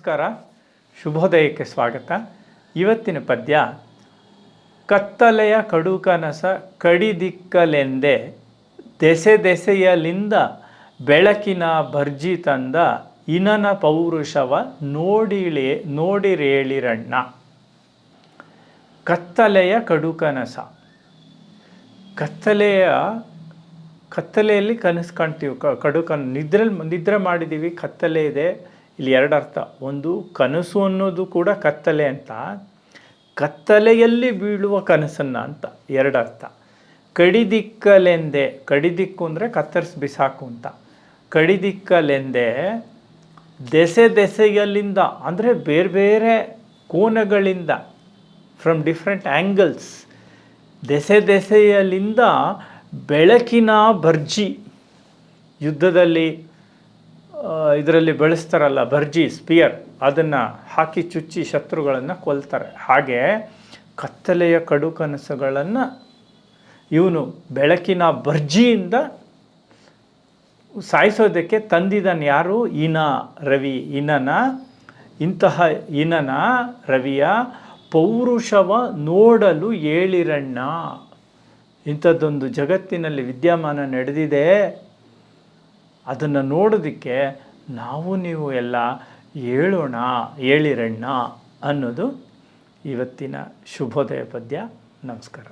ನಮಸ್ಕಾರ, ಶುಭೋದಯಕ್ಕೆ ಸ್ವಾಗತ. ಇವತ್ತಿನ ಪದ್ಯ ಕತ್ತಲೆಯ ಕಡುಕನಸ ಕಡಿದಿಕ್ಕಲೆಂದೆ ದೆಸೆ ದೆಸೆಯಲಿಂದ ಬೆಳಕಿನ ಭರ್ಜಿ ತಂದ ಇನನ ಪೌರುಷವ ನೋಡಿರೇಳಿರಣ್ಣ. ಕತ್ತಲೆಯ ಕಡುಕನಸ, ಕತ್ತಲೆಯಲ್ಲಿ ಕನಸು ಕಾಣ್ತೀವಿ. ನಿದ್ರೆ ಮಾಡಿದ್ದೀವಿ, ಕತ್ತಲೆ ಇದೆ. ಇಲ್ಲಿ ಎರಡು ಅರ್ಥ. ಒಂದು, ಕನಸು ಅನ್ನೋದು ಕೂಡ ಕತ್ತಲೆ ಅಂತ, ಕತ್ತಲೆಯಲ್ಲಿ ಬೀಳುವ ಕನಸನ್ನು ಅಂತ ಎರಡು ಅರ್ಥ. ಕಡಿದಿಕ್ಕಲೆಂದೆ, ಕಡಿದಿಕ್ಕು ಅಂದರೆ ಕತ್ತರಿಸಿ ಬಿಸಾಕು ಅಂತ. ಕಡಿದಿಕ್ಕಲೆಂದೆ ದೆಸೆ ದೆಸೆಯಲ್ಲಿಂದ ಅಂದರೆ ಬೇರೆ ಬೇರೆ ಕೋನಗಳಿಂದ, ಫ್ರಮ್ ಡಿಫ್ರೆಂಟ್ ಆ್ಯಂಗಲ್ಸ್, ದೆಸೆ ದೆಸೆಯಲ್ಲಿಂದ ಬೆಳಕಿನ ಭರ್ಜಿ, ಯುದ್ಧದಲ್ಲಿ ಇದರಲ್ಲಿ ಬಳಸ್ತಾರಲ್ಲ ಭರ್ಜಿ, ಸ್ಪಿಯರ್, ಅದನ್ನು ಹಾಕಿ ಚುಚ್ಚಿ ಶತ್ರುಗಳನ್ನು ಕೊಲ್ತಾರೆ. ಹಾಗೆ ಕತ್ತಲೆಯ ಕಡು ಕನಸುಗಳನ್ನು ಇವನು ಬೆಳಕಿನ ಭರ್ಜಿಯಿಂದ ಸಾಯಿಸೋದಕ್ಕೆ ತಂದಿದ್ದಾನೆ. ಯಾರು? ರವಿ. ಇಂತಹ ಇನನ ರವಿಯ ಪೌರುಷವ ನೋಡಲು ಏಳಿರಣ್ಣ. ಇಂಥದ್ದೊಂದು ಜಗತ್ತಿನಲ್ಲಿ ವಿದ್ಯಮಾನ ನಡೆದಿದೆ, ಅದನ್ನು ನೋಡೋದಕ್ಕೆ ನಾವು ನೀವು ಎಲ್ಲ ಏಳಿರಣ್ಣ ಅನ್ನೋದು ಇವತ್ತಿನ ಶುಭೋದಯ ಪದ್ಯ. ನಮಸ್ಕಾರ.